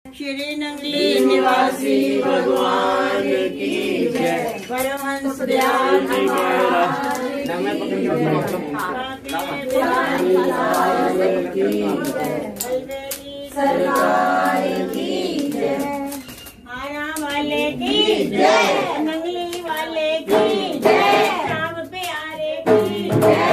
श्री नंगली निवासी भगवान की जय। परमहंस दयाल सरकार की जय। आरा वाले की जय, नंगली वाले की जय, राम प्यारे की जय।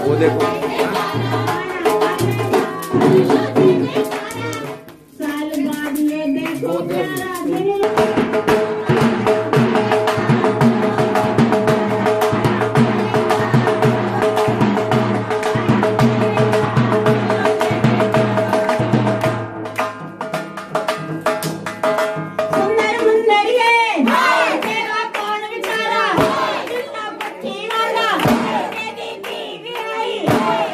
वो देखो साल बाद ये देखो Yeah.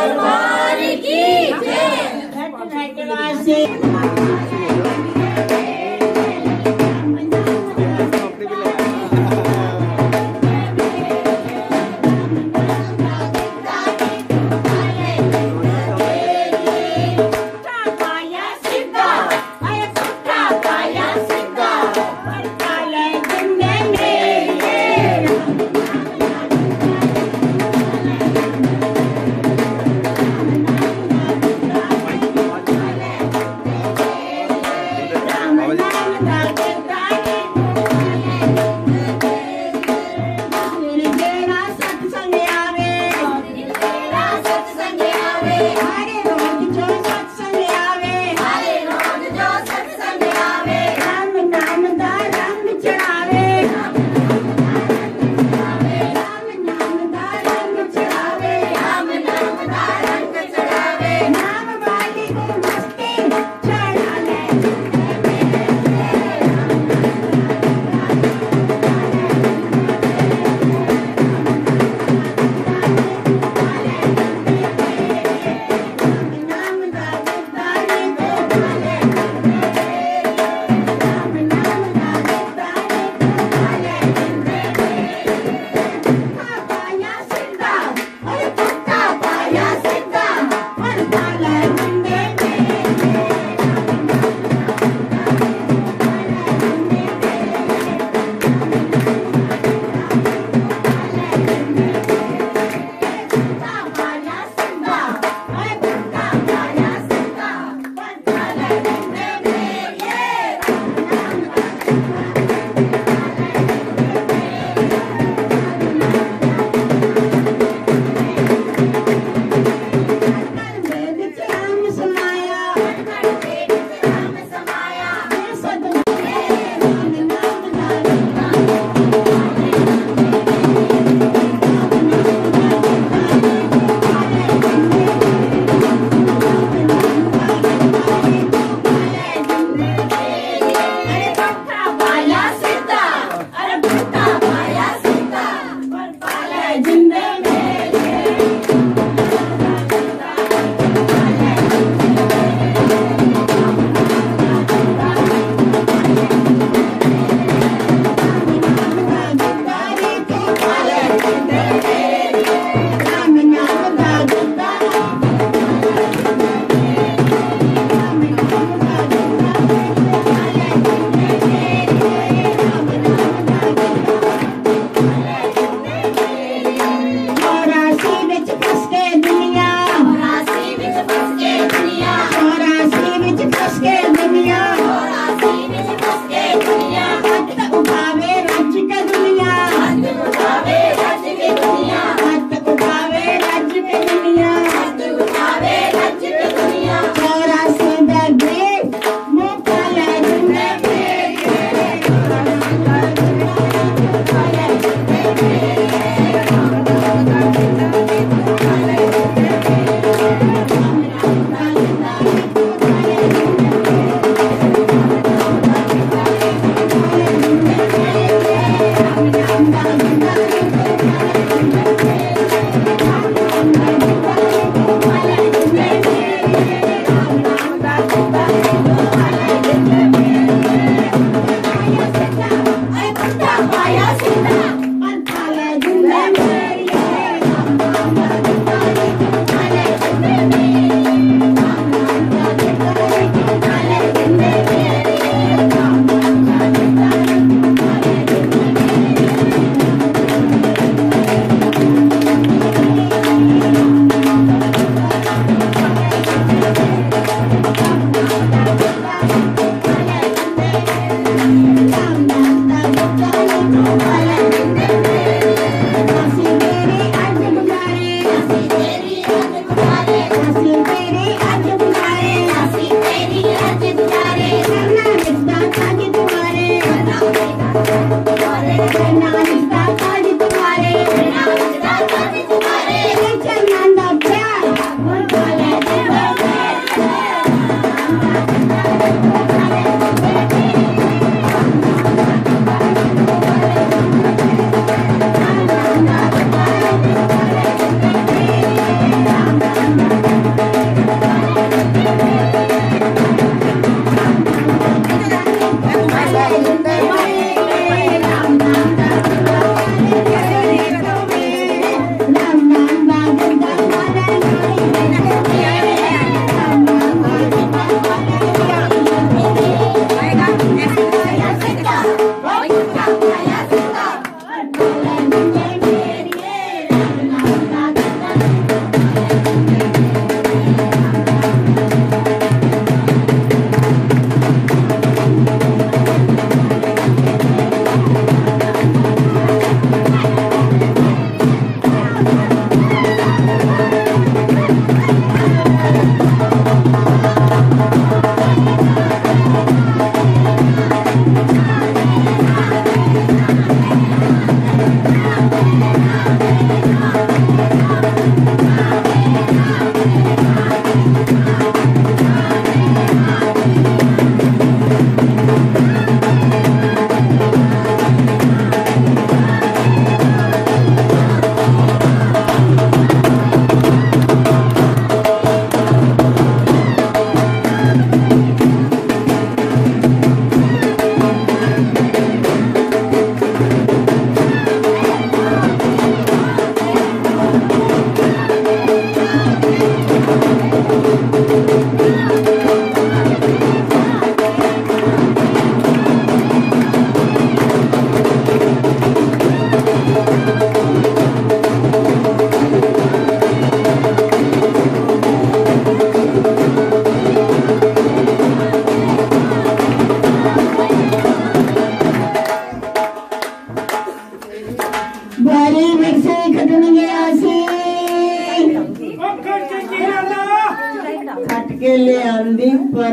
दरबार की जय। घट घटवासी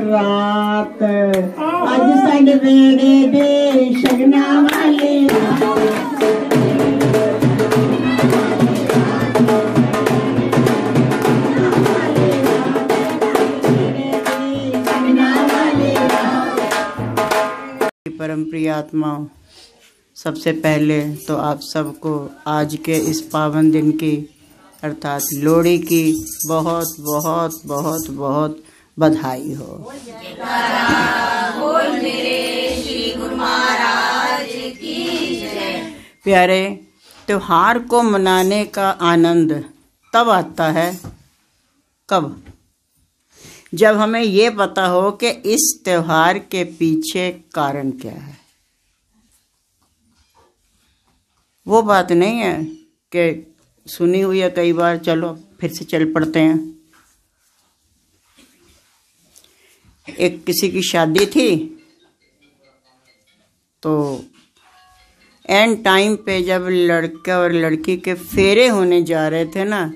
रात अज साडे वेड़े दे शगना वाली परम प्रिय आत्माओं, सबसे पहले तो आप सबको आज के इस पावन दिन की अर्थात लोहड़ी की बहुत बहुत बहुत बहुत बधाई हो। बोल मेरे श्री गुरु महाराज की जय। प्यारे, त्योहार को मनाने का आनंद तब आता है कब? जब हमें ये पता हो कि इस त्योहार के पीछे कारण क्या है। वो बात नहीं है कि सुनी हुई है कई बार, चलो फिर से चल पड़ते हैं। एक किसी की शादी थी तो एंड टाइम पे जब लड़का और लड़की के फेरे होने जा रहे थे ना,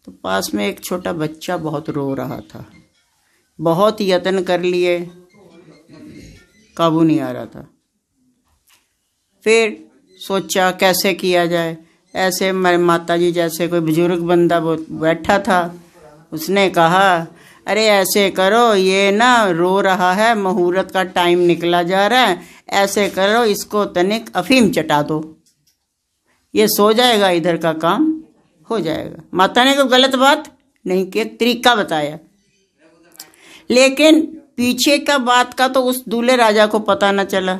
तो पास में एक छोटा बच्चा बहुत रो रहा था। बहुत यत्न कर लिए, काबू नहीं आ रहा था। फिर सोचा कैसे किया जाए। ऐसे माता जी जैसे कोई बुजुर्ग बंदा बैठा था, उसने कहा अरे ऐसे करो, ये ना रो रहा है, मुहूर्त का टाइम निकला जा रहा है, ऐसे करो इसको तनिक अफीम चटा दो, ये सो जाएगा, इधर का काम हो जाएगा। माता ने कोई गलत बात नहीं की, एक तरीका बताया। लेकिन पीछे का बात का तो उस दूल्हे राजा को पता न चला।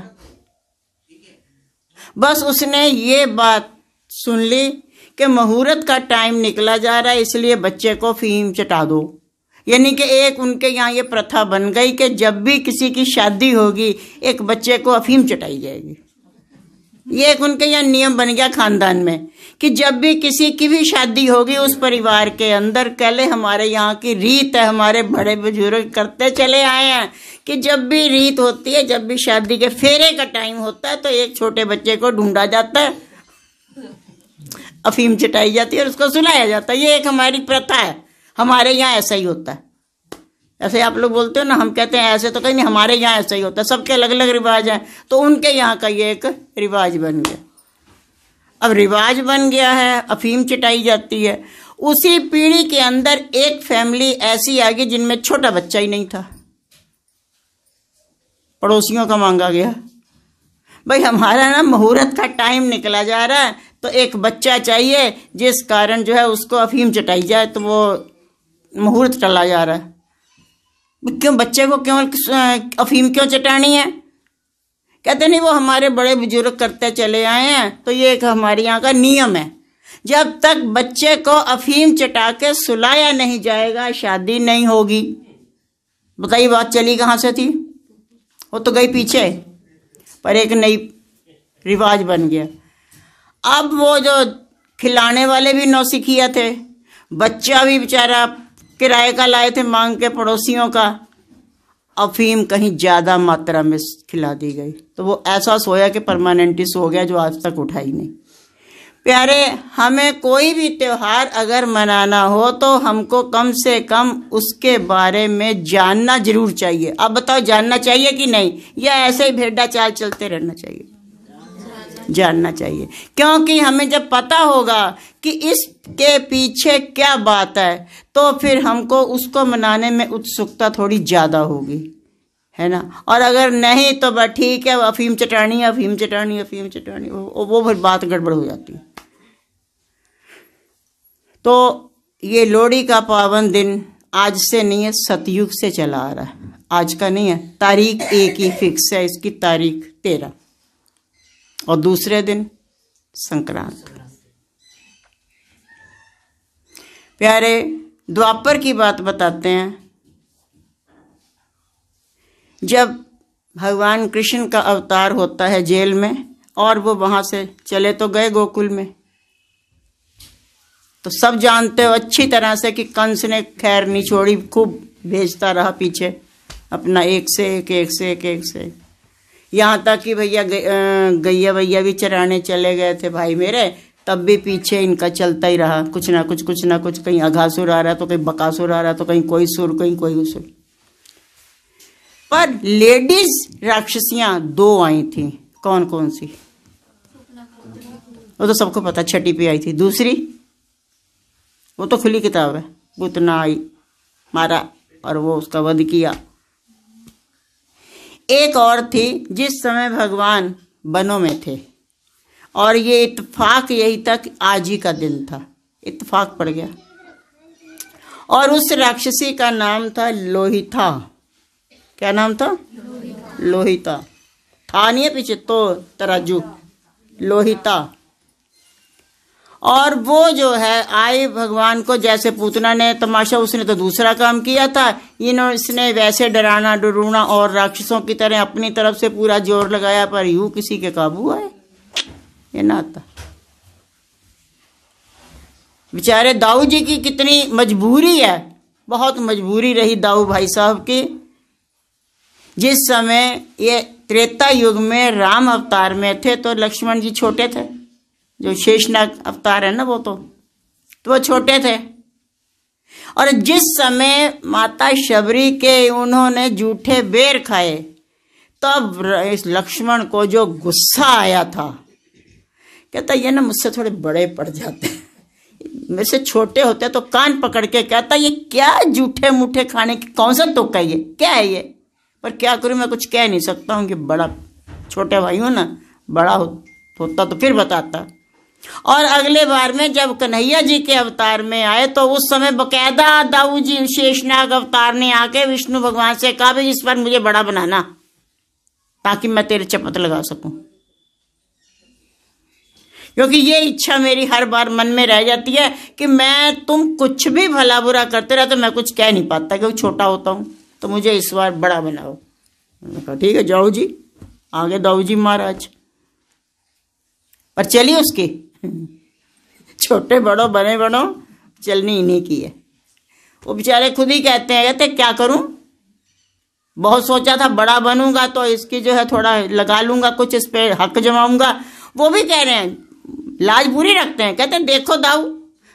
बस उसने ये बात सुन ली कि मुहूर्त का टाइम निकला जा रहा है, इसलिए बच्चे को अफीम चटा दो। यानी कि एक उनके यहाँ ये प्रथा बन गई कि जब भी किसी की शादी होगी एक बच्चे को अफीम चटाई जाएगी। ये एक उनके यहाँ नियम बन गया खानदान में कि जब भी किसी की भी शादी होगी उस परिवार के अंदर, कहले हमारे यहाँ की रीत है, हमारे बड़े बुजुर्ग करते चले आए हैं कि जब भी रीत होती है, जब भी शादी के फेरे का टाइम होता है तो एक छोटे बच्चे को ढूंढा जाता है, अफीम चटाई जाती है और उसको सुलाया जाता है। ये एक हमारी प्रथा है, हमारे यहाँ ऐसा ही होता है। ऐसे आप लोग बोलते हो ना, हम कहते हैं ऐसे, तो कहीं नहीं, हमारे यहाँ ऐसा ही होता है। सबके अलग अलग रिवाज हैं, तो उनके यहाँ का ये एक रिवाज बन गया। अब रिवाज बन गया है, अफीम चटाई जाती है। उसी पीढ़ी के अंदर एक फैमिली ऐसी आ गई जिनमें छोटा बच्चा ही नहीं था, पड़ोसियों का मांगा गया। भाई हमारा ना मुहूर्त का टाइम निकला जा रहा है तो एक बच्चा चाहिए, जिस कारण जो है उसको अफीम चटाई जाए, तो वो मुहूर्त टला जा रहा है। क्यों बच्चे को केवल अफीम क्यों चटानी है? कहते नहीं वो हमारे बड़े बुजुर्ग करते चले आए हैं, तो ये एक हमारे यहाँ का नियम है। जब तक बच्चे को अफीम चटा के सुलाया नहीं जाएगा शादी नहीं होगी। बताइए बात चली कहाँ से थी? वो तो गई पीछे, पर एक नई रिवाज बन गया। अब वो जो खिलाने वाले भी नौसिखिया थे, बच्चा भी बेचारा किराए का लाए थे मांग के पड़ोसियों का, अफीम कहीं ज़्यादा मात्रा में खिला दी गई, तो वो ऐसा सोया कि परमानेंटिस हो गया, जो आज तक उठा ही नहीं। प्यारे, हमें कोई भी त्योहार अगर मनाना हो तो हमको कम से कम उसके बारे में जानना जरूर चाहिए। अब बताओ जानना चाहिए कि नहीं, या ऐसे ही भेड़ा चाल चलते रहना चाहिए? जानना चाहिए, क्योंकि हमें जब पता होगा कि इसके पीछे क्या बात है तो फिर हमको उसको मनाने में उत्सुकता थोड़ी ज़्यादा होगी, है ना। और अगर नहीं तो बस ठीक है, अफीम चटानी है, अफीम चटानी, अफीम चटानी, वो फिर बात गड़बड़ हो जाती है। तो ये लोहड़ी का पावन दिन आज से नहीं है, सतयुग से चला आ रहा है। आज का नहीं है, तारीख एक ही फिक्स है, इसकी तारीख 13 और दूसरे दिन संक्रांत। प्यारे, द्वापर की बात बताते हैं। जब भगवान कृष्ण का अवतार होता है जेल में, और वो वहां से चले तो गए गोकुल में, तो सब जानते हो अच्छी तरह से कि कंस ने खैर नहीं छोड़ी, खूब भेजता रहा पीछे अपना, एक से एक, एक से एक, एक से एक, यहाँ तक कि भैया गैया भैया भी चराने चले गए थे भाई मेरे, तब भी पीछे इनका चलता ही रहा, कुछ ना कुछ, कहीं अघासुर आ रहा तो कहीं बकासुर आ रहा तो कहीं कोई सुर, कहीं कोई सुर। पर लेडीज राक्षसियां 2 आई थी। कौन कौन सी? वो तो सबको पता, छठी पे आई थी। दूसरी वो तो खुली किताब है, पूतना आई, मारा और वो उसका वध किया। एक और थी जिस समय भगवान वनों में थे, और ये इत्तेफाक यही तक आज ही का दिन था, इत्तेफाक पड़ गया। और उस राक्षसी का नाम था लोहिता। क्या नाम था? लोहिता। था नहीं है पीछे तो तराजू, लोहिता। और वो जो है आए भगवान को, जैसे पूतना ने तमाशा, उसने तो दूसरा काम किया था, इसने वैसे डराना डरूना और राक्षसों की तरह अपनी तरफ से पूरा जोर लगाया, पर यूं किसी के काबू आए ये ना आता। बेचारे दाऊ जी की कितनी मजबूरी है, बहुत मजबूरी रही दाऊ भाई साहब की। जिस समय ये त्रेता युग में राम अवतार में थे तो लक्ष्मण जी छोटे थे, जो शेषनाग अवतार है ना वो तो वो छोटे थे। और जिस समय माता शबरी के उन्होंने जूठे बेर खाए, तब इस लक्ष्मण को जो गुस्सा आया था, कहता ये ना मुझसे थोड़े बड़े पड़ जाते, मेरे से छोटे होते तो कान पकड़ के कहता ये क्या जूठे मुठे खाने की कौन सा तुक है, ये क्या है ये। पर क्या करूं, मैं कुछ कह नहीं सकता हूं कि बड़ा छोटे भाई हूं ना, बड़ा होता तो फिर बताता। और अगले बार में जब कन्हैया जी के अवतार में आए तो उस समय बकायदा दाऊ जी शेषनाग अवतार ने आके विष्णु भगवान से कहा भी इस बार मुझे बड़ा बनाना ताकि मैं तेरे चपत लगा सकूं, क्योंकि ये इच्छा मेरी हर बार मन में रह जाती है कि मैं तुम कुछ भी भला बुरा करते रहते, मैं कुछ कह नहीं पाता क्योंकि छोटा होता हूं, तो मुझे इस बार बड़ा बनाओ। मैंने कहा ठीक है जाओ जी, आगे दाऊ जी महाराज। पर चली उसकी छोटे बड़ो बने बनो चलनी इन्हीं की है। वो बेचारे खुद ही कहते हैं, कहते क्या करूं, बहुत सोचा था बड़ा बनूंगा तो इसकी जो है थोड़ा लगा लूंगा, कुछ इस पे हक जमाऊंगा। वो भी कह रहे हैं, लाज बुरी रखते हैं, कहते हैं देखो दाऊ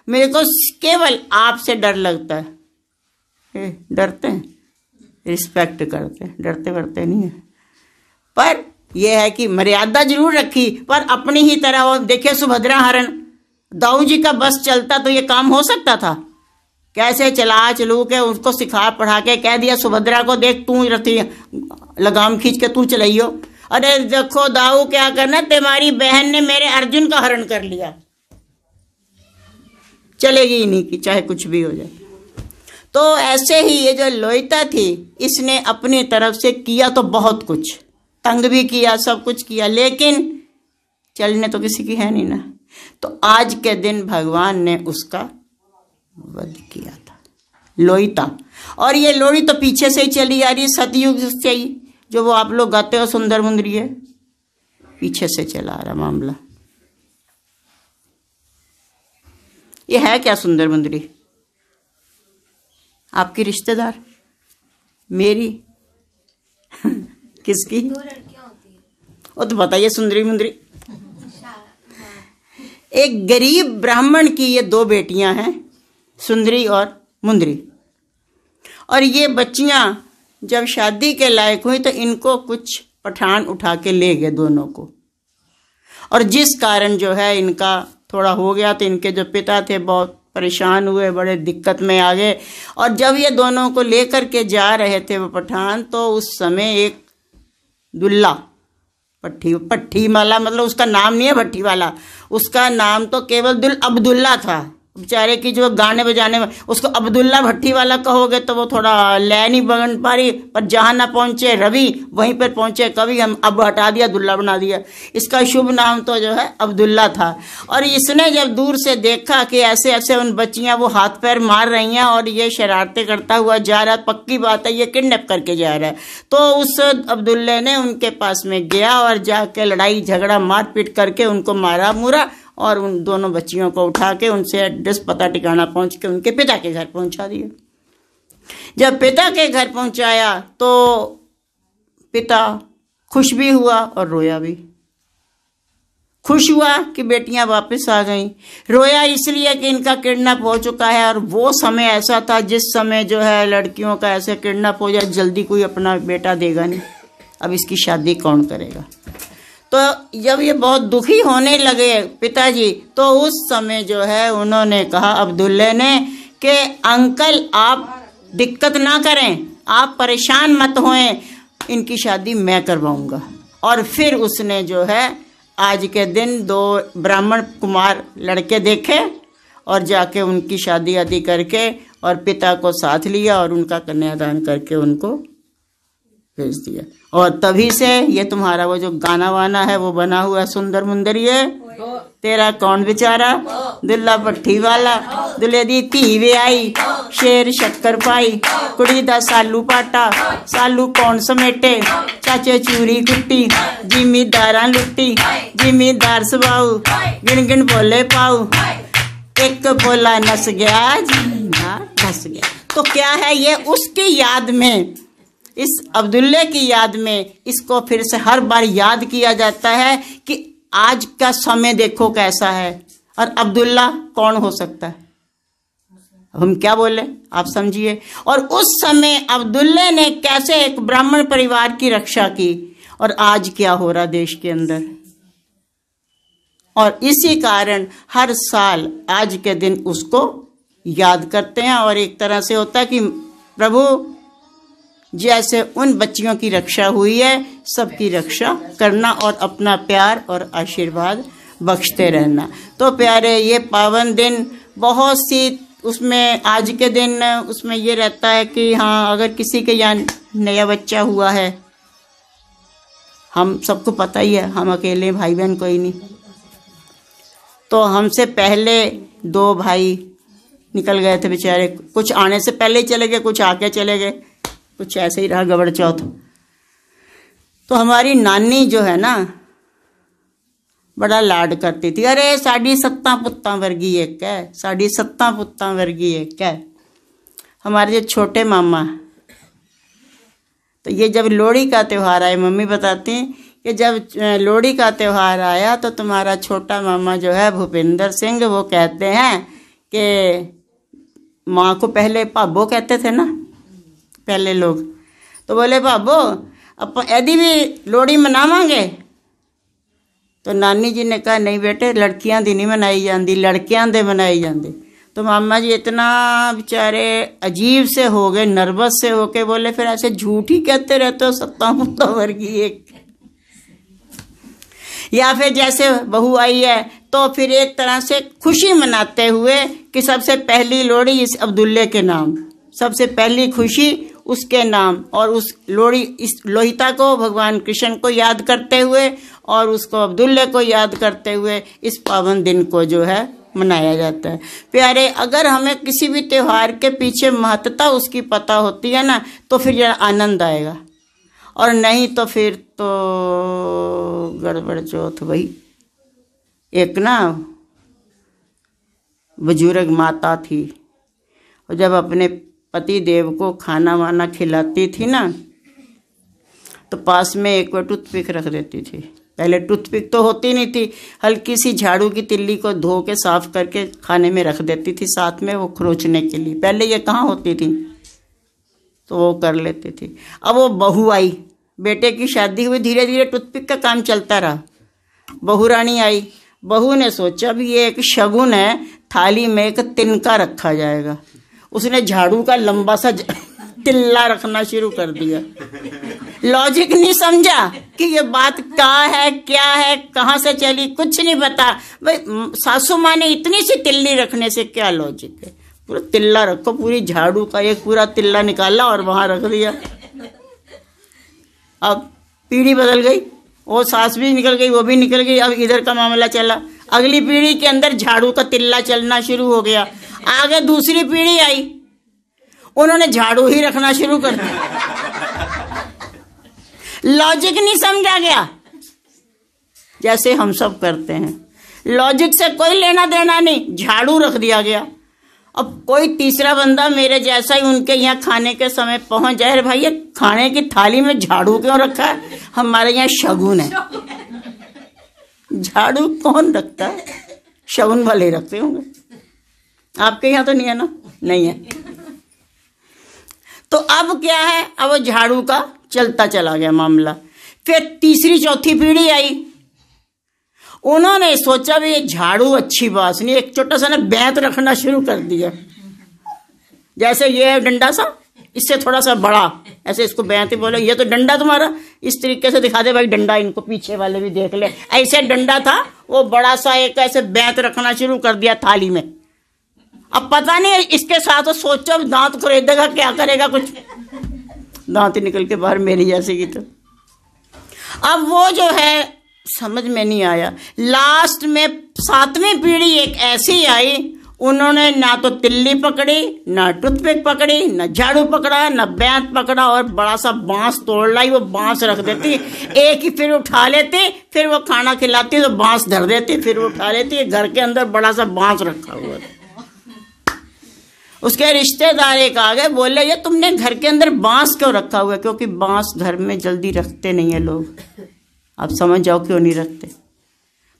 मेरे को केवल आपसे डर लगता है। डरते हैं, रिस्पेक्ट करते हैं, डरते वरते नहीं है। पर यह है कि मर्यादा जरूर रखी, पर अपनी ही तरह। वो देखिए सुभद्रा हरण, दाऊ जी का बस चलता तो ये काम हो सकता था, कैसे चला चलू के उसको सिखा पढ़ा के कह दिया सुभद्रा को देख तू रथी लगाम खींच के तू चलाइयो। अरे देखो दाऊ क्या करना, तुम्हारी बहन ने मेरे अर्जुन का हरण कर लिया, चलेगी ही नहीं कि चाहे कुछ भी हो जाए। तो ऐसे ही ये जो लोहिता थी, इसने अपनी तरफ से किया तो बहुत कुछ, तंग भी किया, सब कुछ किया, लेकिन चलने तो किसी की है नहीं ना। तो आज के दिन भगवान ने उसका वध किया था, लोहिता। और ये लोरी तो पीछे से ही चली आ रही है, सतयुग से ही, जो वो आप लोग गाते हो सुंदर मुंदरी है, पीछे से चला आ रहा मामला। ये है क्या सुंदर मुंदरी? आपकी रिश्तेदार? मेरी? किसकी? वो तो बताइए सुंदरी मुंदरी। एक गरीब ब्राह्मण की ये 2 बेटियां हैं, सुंदरी और मुंदरी। और ये बच्चियां जब शादी के लायक हुई तो इनको कुछ पठान उठा के ले गए दोनों को, और जिस कारण जो है इनका थोड़ा हो गया, तो इनके जो पिता थे बहुत परेशान हुए, बड़े दिक्कत में आ गए। और जब ये दोनों को लेकर के जा रहे थे वो पठान, तो उस समय एक दुल्ला, पट्टी वाला, मतलब उसका नाम नहीं है भट्टी वाला, उसका नाम तो केवल अब्दुल्ला था। बेचारे की जो गाने बजाने में, उसको अब्दुल्ला भट्टी वाला कहोगे तो वो थोड़ा लय नहीं बन पा रही, पर जहाँ ना पहुँचे रवि वहीं पर पहुँचे कवि, हम अब हटा दिया दुल्ला बना दिया। इसका शुभ नाम तो जो है अब्दुल्ला था। और इसने जब दूर से देखा कि ऐसे ऐसे उन बच्चियाँ वो हाथ पैर मार रही हैं और ये शरारतें करता हुआ जा रहा है, पक्की बात है ये किडनैप करके जा रहा है, तो उस अब्दुल्ले ने उनके पास में गया और जाके लड़ाई झगड़ा मारपीट करके उनको मारा मुरा, और उन दोनों बच्चियों को उठा के उनसे एड्रेस पता ठिकाना पहुंच के उनके पिता के घर पहुंचा दिया। जब पिता के घर पहुंचाया तो पिता खुश भी हुआ और रोया भी। खुश हुआ कि बेटियां वापस आ गईं, रोया इसलिए कि इनका किडनैप हो चुका है। और वो समय ऐसा था जिस समय जो है लड़कियों का ऐसे किडनैप हो जाए जल्दी कोई अपना बेटा देगा नहीं, अब इसकी शादी कौन करेगा। तो जब ये बहुत दुखी होने लगे पिताजी, तो उस समय जो है उन्होंने कहा अब्दुल्ले ने कि अंकल आप दिक्कत ना करें, आप परेशान मत होएं, इनकी शादी मैं करवाऊंगा। और फिर उसने जो है आज के दिन 2 ब्राह्मण कुमार लड़के देखे और जाके उनकी शादी आदि करके और पिता को साथ लिया और उनका कन्यादान करके उनको भेज दिया। और तभी से ये तुम्हारा वो जो गाना वाना है वो बना हुआ है, सुंदर मुंदरिये तेरा कौन बेचारा, दुल्ला भट्ठी वाला, दुल्हे दी धी वे आई, शेर शक्कर पाई, कुड़ी दा सालू पाटा, सालू कौन समेटे, चाचे चूरी कुट्टी, जिमीदारां लुट्टी, जिमीदार सबाऊ, गिन गिन बोले पाऊ, एक बोला नस गया जीना नस गया। तो क्या है ये उसकी याद में, इस अब्दुल्ले की याद में इसको फिर से हर बार याद किया जाता है कि आज का समय देखो कैसा है और अब्दुल्ला कौन हो सकता है। हम क्या बोले आप समझिए। और उस समय अब्दुल्ले ने कैसे एक ब्राह्मण परिवार की रक्षा की और आज क्या हो रहा देश के अंदर। और इसी कारण हर साल आज के दिन उसको याद करते हैं और एक तरह से होता है कि प्रभु जैसे उन बच्चियों की रक्षा हुई है सबकी रक्षा करना और अपना प्यार और आशीर्वाद बख्शते रहना। तो प्यारे ये पावन दिन बहुत सी उसमें आज के दिन उसमें ये रहता है कि हाँ अगर किसी के यहाँ नया बच्चा हुआ है, हम सबको पता ही है, हम अकेले भाई बहन कोई नहीं, तो हमसे पहले 2 भाई निकल गए थे बेचारे, कुछ आने से पहले ही चले गए, कुछ आके चले गए, कुछ ऐसे ही रहा गबड़ चौथ। तो हमारी नानी जो है ना बड़ा लाड करती थी, अरे साड़ी 7 पुत्तां वर्गी एक है, साड़ी 7 पुत्तां वर्गी एक है। हमारे जो छोटे मामा, तो ये जब लोहड़ी का त्यौहार आया, मम्मी बताती हैं कि जब लोहड़ी का त्यौहार आया तो तुम्हारा छोटा मामा जो है भूपेंद्र सिंह, वो कहते हैं कि माँ को पहले भाबो कहते थे ना पहले लोग, तो बोले भाबो अब यदि भी लोहड़ी मनावांगे। तो नानी जी ने कहा नहीं बेटे लड़कियां दी नहीं मनाई जाती, लड़कियां दे मनाई जाती। तो मामा जी इतना बेचारे अजीब से हो गए, नर्वस से होके बोले फिर ऐसे झूठ ही कहते रहते हो 7 पुत्तां वर्गी एक। या फिर जैसे बहू आई है तो फिर एक तरह से खुशी मनाते हुए कि सबसे पहली लोहड़ी इस अब्दुल्ले के नाम, सबसे पहली खुशी उसके नाम, और उस लोहड़ी इस लोहिता को भगवान कृष्ण को याद करते हुए और उसको अब्दुल्ले को याद करते हुए इस पावन दिन को जो है मनाया जाता है। प्यारे अगर हमें किसी भी त्योहार के पीछे महत्ता उसकी पता होती है ना तो फिर जरा आनंद आएगा, और नहीं तो फिर तो गड़बड़ चौथ। वही एक ना बुजुर्ग माता थी और जब अपने पति देव को खाना वाना खिलाती थी ना तो पास में एक टूथपिक रख देती थी। पहले टूथपिक तो होती नहीं थी, हल्की सी झाड़ू की तिल्ली को धो के साफ करके खाने में रख देती थी साथ में वो खरोचने के लिए। पहले ये कहाँ होती थी, तो वो कर लेती थी। अब वो बहू आई, बेटे की शादी हुई, धीरे धीरे टूथपिक का काम चलता रहा। बहू रानी आई, बहू ने सोचा भी ये एक शगुन है, थाली में एक तिनका रखा जाएगा। उसने झाड़ू का लंबा सा तिल्ला रखना शुरू कर दिया। लॉजिक नहीं समझा कि ये बात क्या है कहाँ से चली, कुछ नहीं पता। भाई सासू माँ ने इतनी सी तिल्ली रखने से क्या लॉजिक है, पूरा तिल्ला रखो, पूरी झाड़ू का एक पूरा तिल्ला निकाला और वहां रख दिया। अब पीढ़ी बदल गई, वो सास भी निकल गई, वो भी निकल गई। अब इधर का मामला चला, अगली पीढ़ी के अंदर झाड़ू का तिल्ला चलना शुरू हो गया। आगे दूसरी पीढ़ी आई, उन्होंने झाड़ू ही रखना शुरू कर दिया। लॉजिक नहीं समझा गया, जैसे हम सब करते हैं, लॉजिक से कोई लेना देना नहीं, झाड़ू रख दिया गया। अब कोई तीसरा बंदा मेरे जैसा ही उनके यहाँ खाने के समय पहुंच जाए, भाई ये खाने की थाली में झाड़ू क्यों रखा है, हमारे यहाँ शगुन है। झाड़ू कौन रखता है? शगुन वाले रखते होंगे। आपके यहाँ तो नहीं है ना? नहीं है। तो अब क्या है, अब वो झाड़ू का चलता चला गया मामला। फिर तीसरी चौथी पीढ़ी आई, उन्होंने सोचा भी ये झाड़ू अच्छी बात नहीं, एक छोटा सा ना बैंत रखना शुरू कर दिया। जैसे ये है डंडा सा, इससे थोड़ा सा बड़ा, ऐसे इसको बैंत ही बोले। ये तो डंडा तुम्हारा, इस तरीके से दिखा दे भाई डंडा, इनको पीछे वाले भी देख ले। ऐसे डंडा था, वो बड़ा सा एक ऐसे बैंत रखना शुरू कर दिया थाली में। अब पता नहीं इसके साथ सोचो दांत खरीदेगा क्या करेगा, कुछ दांत ही निकल के बाहर मेरी जैसे की। तो अब वो जो है समझ में नहीं आया। लास्ट में सातवीं पीढ़ी एक ऐसी आई, उन्होंने ना तो तिल्ली पकड़ी, ना टूथपिक पकड़ी, ना झाड़ू पकड़ा, ना बैंत पकड़ा, और बड़ा सा बांस तोड़ लाई। वो बांस रख देती, एक ही फिर उठा लेती, फिर वो खाना खिलाती तो बांस धर देती, फिर वो उठा लेती। घर के अंदर बड़ा सा बांस रखा हुआ था। उसके रिश्तेदार एक आ गए, बोले ये तुमने घर के अंदर बांस क्यों रखा हुआ है? क्योंकि बांस घर में जल्दी रखते नहीं है लोग। आप समझ जाओ क्यों नहीं रखते।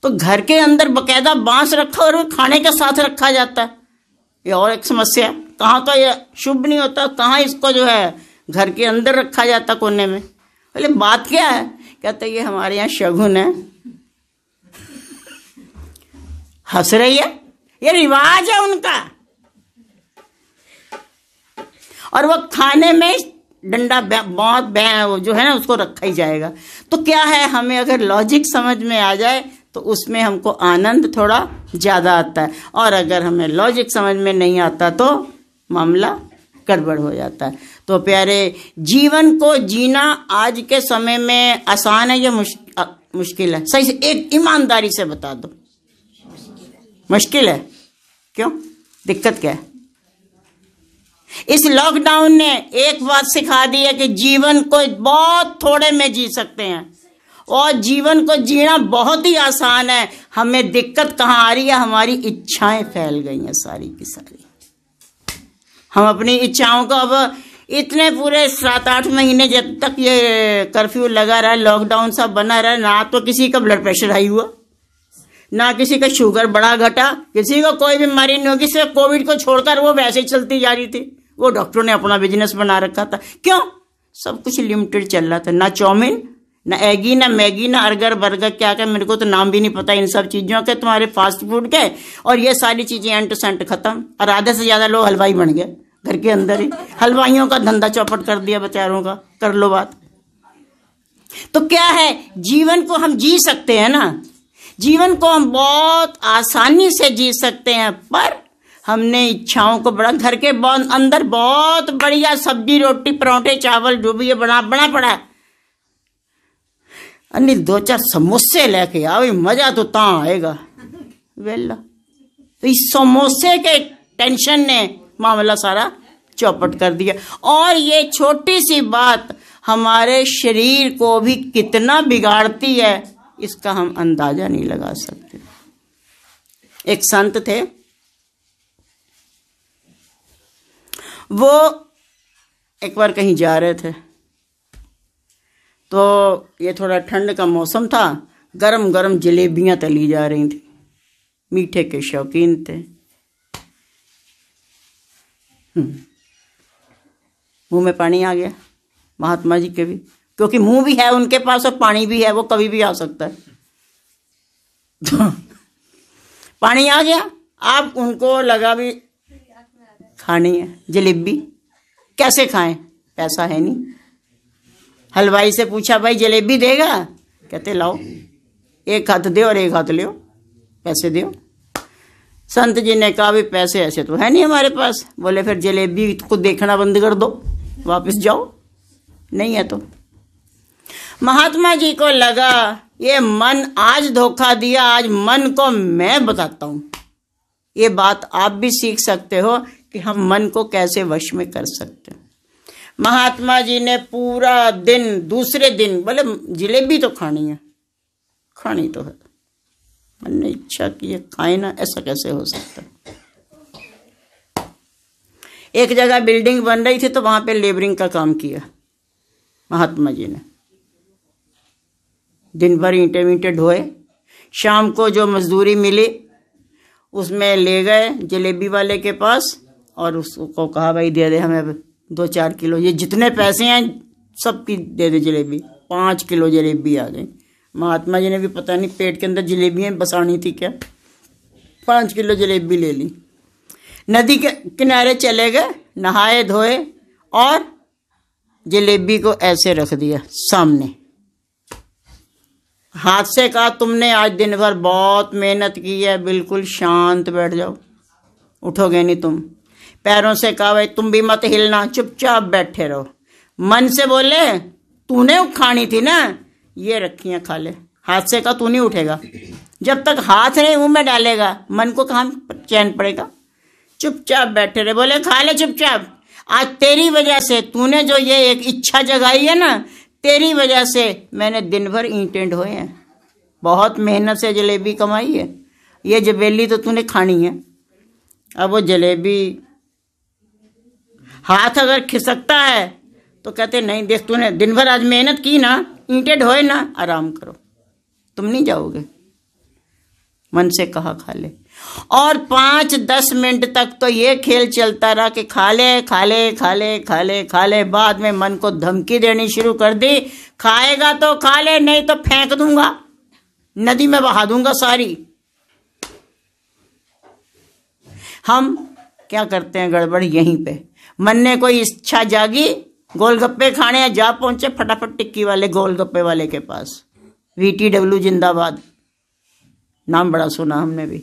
तो घर के अंदर बकायदा बांस रखा और खाने के साथ रखा जाता है। ये और एक समस्या, कहाँ तो ये शुभ नहीं होता, कहाँ इसको जो है घर के अंदर रखा जाता कोने में। बोले बात क्या है? कहते ये हमारे यहाँ शगुन है। हंस रही है, ये रिवाज है उनका। और वो खाने में डंडा बहुत जो है ना उसको रखा ही जाएगा। तो क्या है, हमें अगर लॉजिक समझ में आ जाए तो उसमें हमको आनंद थोड़ा ज़्यादा आता है, और अगर हमें लॉजिक समझ में नहीं आता तो मामला गड़बड़ हो जाता है। तो प्यारे, जीवन को जीना आज के समय में आसान है या मुश्किल है? सही से एक ईमानदारी से बता दो। मुश्किल है। क्यों? दिक्कत क्या है? इस लॉकडाउन ने एक बात सिखा दी है कि जीवन को बहुत थोड़े में जी सकते हैं, और जीवन को जीना बहुत ही आसान है। हमें दिक्कत कहाँ आ रही है? हमारी इच्छाएं फैल गई हैं सारी की सारी। हम अपनी इच्छाओं को अब इतने पूरे 7-8 महीने जब तक ये कर्फ्यू लगा रहा, लॉकडाउन सा बना रहा, ना तो किसी का ब्लड प्रेशर हाई हुआ, ना किसी का शुगर बढ़ा घटा, किसी को कोई बीमारी नहीं होगी। सिर्फ कोविड को छोड़कर वो वैसे ही चलती जा रही थी। वो डॉक्टरों ने अपना बिजनेस बना रखा था। क्यों? सब कुछ लिमिटेड चल रहा था। ना चाउमीन, ना एगी, ना मैगी, ना अर्गर बर्गर, क्या क्या मेरे को तो नाम भी नहीं पता इन सब चीज़ों के, तुम्हारे फास्ट फूड के। और ये सारी चीज़ें एंट सेंट खत्म, और आधे से ज़्यादा लोग हलवाई बन गए घर के अंदर ही। हलवाइयों का धंधा चौपट कर दिया बेचारों का। कर लो बात। तो क्या है, जीवन को हम जी सकते हैं ना, जीवन को हम बहुत आसानी से जी सकते हैं, पर हमने इच्छाओं को बड़ा, घर के अंदर बहुत बढ़िया सब्जी रोटी पराठे चावल जो भी ये बना पड़ा है, अनिल 2-4 समोसे लेके आओ, मजा तो ता आएगा। वेला तो इस समोसे के टेंशन ने मामला सारा चौपट कर दिया। और ये छोटी सी बात हमारे शरीर को भी कितना बिगाड़ती है, इसका हम अंदाजा नहीं लगा सकते। एक संत थे, वो एक बार कहीं जा रहे थे, तो ये थोड़ा ठंड का मौसम था, गरम गरम जलेबियां तली जा रही थी। मीठे के शौकीन थे। मुंह में पानी आ गया महात्मा जी के भी, क्योंकि मुंह भी है उनके पास और पानी भी है, वो कभी भी आ सकता है। तो पानी आ गया। अब उनको लगा भी खानी है जलेबी, कैसे खाएं, पैसा है नहीं। हलवाई से पूछा भाई जलेबी देगा? कहते लाओ, एक हाथ दे और एक हाथ ले, पैसे दो। संत जी ने कहा भी पैसे ऐसे तो है नहीं हमारे पास। बोले फिर जलेबी को देखना बंद कर दो, वापस जाओ, नहीं है तो। महात्मा जी को लगा ये मन आज धोखा दिया, आज मन को मैं बताता हूं। ये बात आप भी सीख सकते हो कि हम मन को कैसे वश में कर सकते हैं। महात्मा जी ने पूरा दिन, दूसरे दिन बोले जलेबी तो खानी है, खानी तो है, मन ने इच्छा की है खाए ना, ऐसा कैसे हो सकता है। एक जगह बिल्डिंग बन रही थी तो वहां पे लेबरिंग का काम किया महात्मा जी ने। दिन भर ईंटे वींटे ढोए, शाम को जो मजदूरी मिली उसमें ले गए जलेबी वाले के पास और उसको कहा भाई दे दे हमें 2-4 किलो, ये जितने पैसे हैं सबकी दे दे जलेबी। 5 किलो जलेबी आ गई। महात्मा जी ने भी पता नहीं पेट के अंदर जलेबियाँ बसानी थी क्या, 5 किलो जलेबी ले ली। नदी के किनारे चले गए, नहाए धोए और जलेबी को ऐसे रख दिया सामने। हाथ से कहा तुमने आज दिन भर बहुत मेहनत की है, बिल्कुल शांत बैठ जाओ, उठोगे नहीं तुम। पैरों से कहा भाई तुम भी मत हिलना, चुपचाप बैठे रहो। मन से बोले तूने खानी थी ना, ये रखियां खा ले। हाथ से कहा तू नहीं उठेगा, जब तक हाथ नहीं मुंह में डालेगा मन को कहाँ चैन पड़ेगा। चुपचाप बैठे रहे। बोले खा ले चुपचाप, आज तेरी वजह से, तूने जो ये एक इच्छा जगाई है ना, तेरी वजह से मैंने दिन भर ईंटें ढोए हैं, बहुत मेहनत से जलेबी कमाई है, ये जलेबी तो तूने खानी है। अब वो जलेबी हाथ अगर खिसकता है तो कहते नहीं देख तूने दिन भर आज मेहनत की ना, ईंटें ढोए ना, आराम करो, तुम नहीं जाओगे। मन से कहा खा ले। और 5-10 मिनट तक तो ये खेल चलता रहा कि खा ले खा ले खा ले खा ले खा ले। बाद में मन को धमकी देनी शुरू कर दी, खाएगा तो खा ले, नहीं तो फेंक दूंगा, नदी में बहा दूंगा सारी। हम क्या करते हैं गड़बड़ यहीं पे। मन ने कोई इच्छा जागी, गोलगप्पे खाने हैं, जा पहुंचे फटाफट टिक्की वाले गोलगप्पे वाले के पास। VTW जिंदाबाद, नाम बड़ा सुना हमने भी।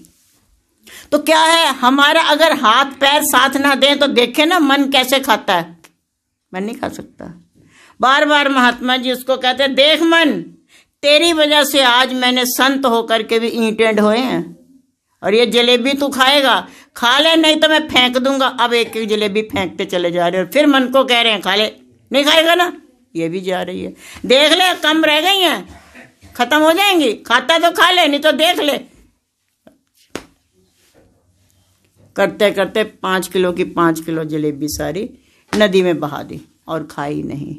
तो क्या है, हमारा अगर हाथ पैर साथ ना दें तो देखे ना मन कैसे खाता है। मन नहीं खा सकता। बार बार महात्मा जी उसको कहते देख मन, तेरी वजह से आज मैंने संत होकर के भी ईंटें ढोए हैं, और ये जलेबी तू खाएगा, खा ले, नहीं तो मैं फेंक दूंगा। अब एक एक जलेबी फेंकते चले जा रहे हैं, फिर मन को कह रहे हैं खा ले, नहीं खाएगा ना, ये भी जा रही है। देख ले कम रह गई हैं, खत्म हो जाएंगी, खाता तो खा ले, नहीं तो देख ले। करते करते 5 किलो की 5 किलो जलेबी सारी नदी में बहा दी और खाई नहीं।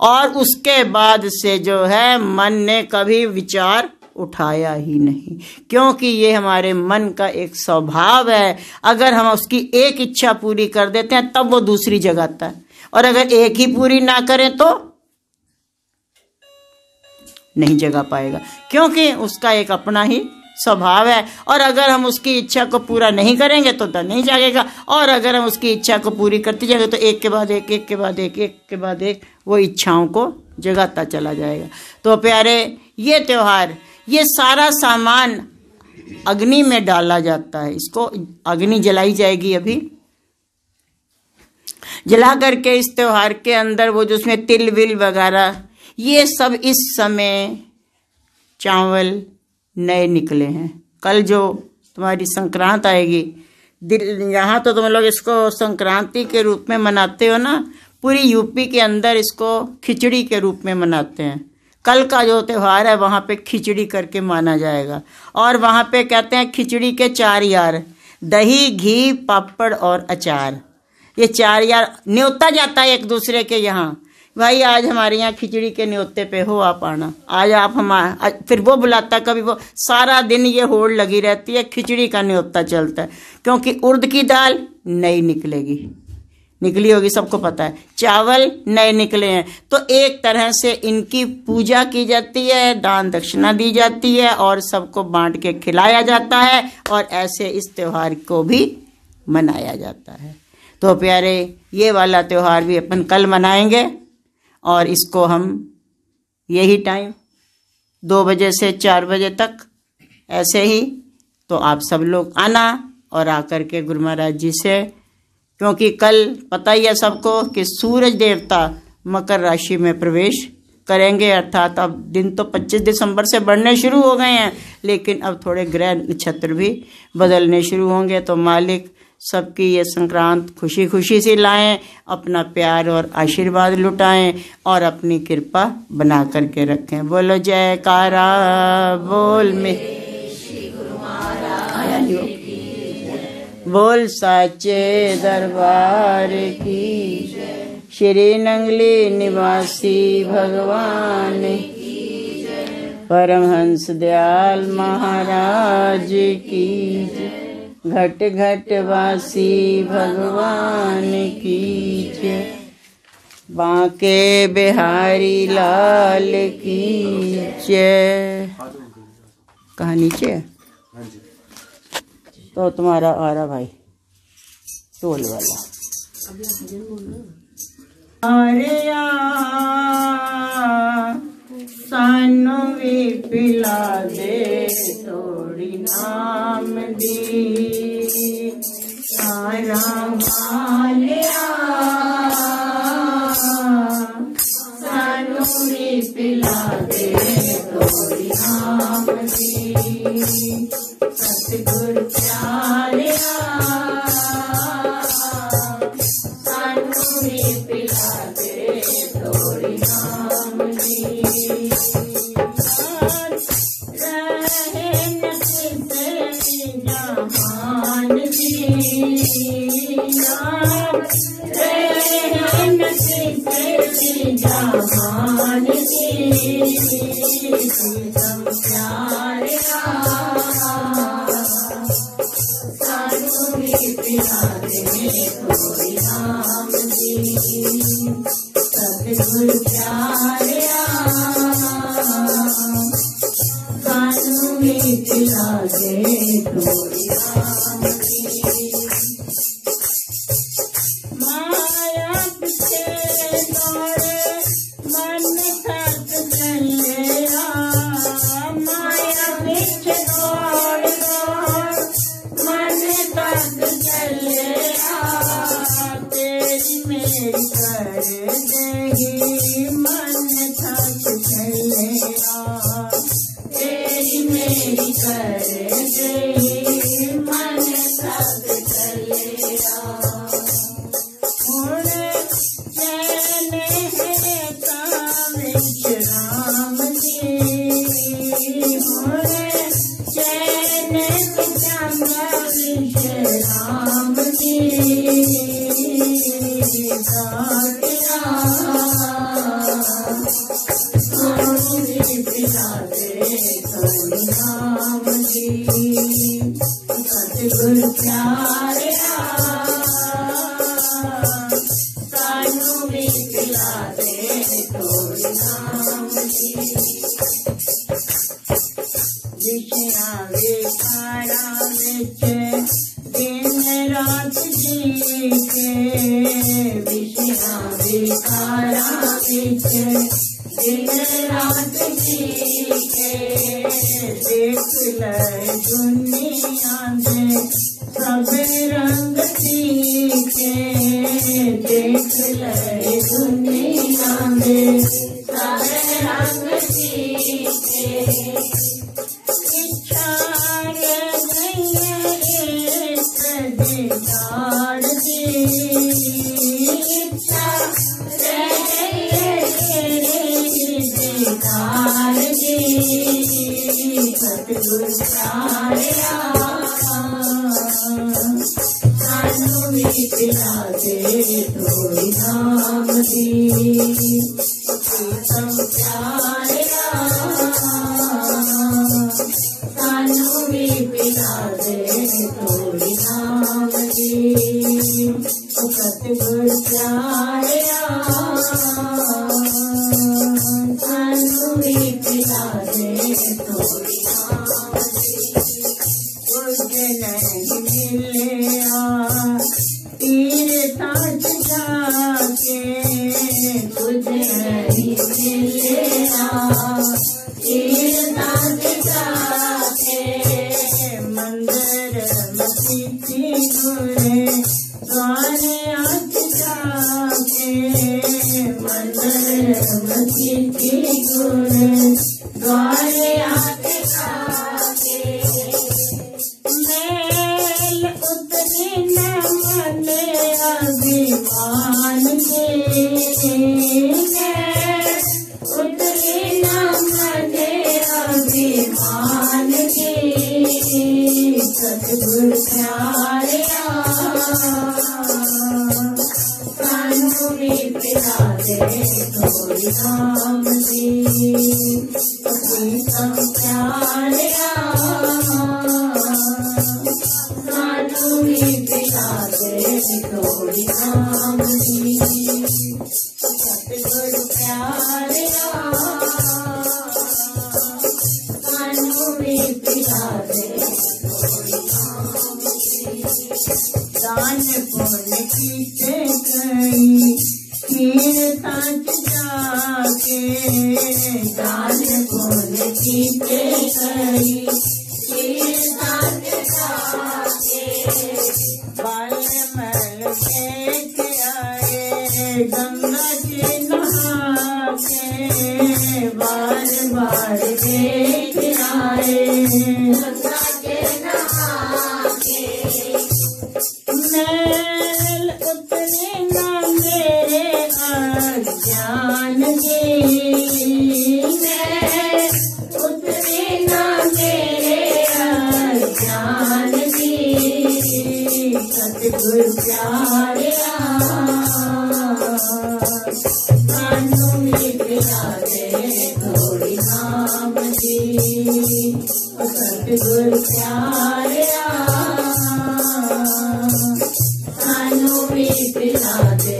और उसके बाद से जो है मन ने कभी विचार उठाया ही नहीं, क्योंकि ये हमारे मन का एक स्वभाव है। अगर हम उसकी एक इच्छा पूरी कर देते हैं तब वो दूसरी जगाता है, और अगर एक ही पूरी ना करें तो नहीं जगा पाएगा, क्योंकि उसका एक अपना ही स्वभाव है। और अगर हम उसकी इच्छा को पूरा नहीं करेंगे तो नहीं जागेगा, और अगर हम उसकी इच्छा को पूरी करते जाएंगे तो एक के बाद एक, एक के बाद एक, एक के बाद एक वो इच्छाओं को जगाता चला जाएगा। तो प्यारे, ये त्योहार, ये सारा सामान अग्नि में डाला जाता है। इसको अग्नि जलाई जाएगी, अभी जला करके इस त्योहार के अंदर वो जो उसमें तिल विल वगैरह ये सब, इस समय चावल नए निकले हैं। कल जो तुम्हारी संक्रांत आएगी, यहाँ तो तुम लोग इसको संक्रांति के रूप में मनाते हो ना, पूरी यूपी के अंदर इसको खिचड़ी के रूप में मनाते हैं। कल का जो त्योहार है वहाँ पे खिचड़ी करके माना जाएगा, और वहाँ पे कहते हैं खिचड़ी के 4 यार, दही घी पापड़ और अचार। ये 4 यार न्योता जाता है एक दूसरे के यहाँ, भाई आज हमारे यहाँ खिचड़ी के न्योते पे हो आप आना, आज आप हमारा, फिर वो बुलाता, कभी वो, सारा दिन ये होड़ लगी रहती है, खिचड़ी का न्योता चलता है। क्योंकि उड़द की दाल नई निकलेगी, निकली होगी, सबको पता है, चावल नए निकले हैं, तो एक तरह से इनकी पूजा की जाती है, दान दक्षिणा दी जाती है, और सबको बांट के खिलाया जाता है, और ऐसे इस त्योहार को भी मनाया जाता है। तो प्यारे, ये वाला त्योहार भी अपन कल मनाएंगे, और इसको हम यही टाइम 2 बजे से 4 बजे तक ऐसे ही, तो आप सब लोग आना और आकर के गुरु महाराज जी से, क्योंकि कल पता ही है सबको कि सूरज देवता मकर राशि में प्रवेश करेंगे, अर्थात अब दिन तो 25 दिसंबर से बढ़ने शुरू हो गए हैं, लेकिन अब थोड़े ग्रह नक्षत्र भी बदलने शुरू होंगे। तो मालिक सबकी ये संक्रांत खुशी खुशी से लाएं, अपना प्यार और आशीर्वाद लुटाएं, और अपनी कृपा बना करके रखें। बोलो जयकारा बोल में, बोल साचे दरबार की, श्री नंगली निवासी भगवान, परमहंस दयाल महाराज की जय। घट घट वासी भगवान की जय। बांके बिहारी लाल की जय। कहाँ नीचे है? तो तुम्हारा आ रहा भाई टोल वाला। अरे सानू भी पिला दे थोड़ी नाम दी सारा मालिया। सानू भी पिला दे थोड़ी नाम दी सतगुर प्यारिया। सानू भी पिला दे थोड़ी नाम दी। जहान सानू भी पिला दे थोड़ी नाम दी सतगुर प्यारिया। सानू भी पिला दे थोड़ी नाम दी। माया पीछे दौड़े मन थक चलेगा। माया पीछे दौड़ दौड़ मन थक चलेगा। तेरी मेरी कर देगी मन थक चलेगा। तेरी मेरी कर देगी मन थक चलेगा। राम जी चैन राम जी पिला दे थोड़ी नाम जी सतगुर प्यारिया। सानू भी पिला दे थोड़ी नाम जी। विषया विकारा विच दिन रात जी के। विषया विकारा विच दिन रात जी के। देख ले दुनिया दे सब रंग सीखे। देख ले दुनिया में सब रंग सीखे। इच्छा दीदार दी। इच्छा दीदार दी सतगुर प्यारिया। सानू भी पिला दे थोड़ी नाम दी प्रीतम प्यारिया। सानू भी पिला दे थोड़ी नाम दी सतगुर प्यारिया। सानू भी पिला दे थोड़ी नाम दी। कुछ नहीं मिलिया तीर्थाच जाके। कुछ नहीं मिलिया तीर्थाच जाके। मंदिर मसीती गुरे द्वारे आज जाके। मंदिर मसीती गुरे द्वारे आज जाके। मेल उतरी न मने अभिमान के। उतरी न मने अभिमान के। सतगुर प्यारिया। सानू भी पिला दे थोड़ी नाम जी प्रीतम प्यारिया सानू भी पिला दे थोड़ी नाम जी सतगुरु प्यारिया सानू भी पिला दे दान पुण्य कीते गई कीर्तन जाके दान पुण्य कीते गई कीर्तन जाके बाल मल देख आए गंगा जी नहा के बार बार देख आए गंगा जी नहा के मैल उतरे ना मेरे अज्ञान के मैल उतरे ना मेरे अज्ञान की सतगुरु प्यारिया सानू भी पिला दे थोड़ी नाम जी सतगुरु प्यारिया सानू भी पिला दे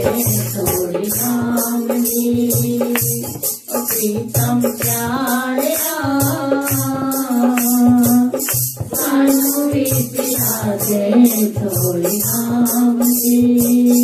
थोड़ी नाम जी प्रीतम प्यारिया सानू भी पिला दे थोड़ी नाम जी।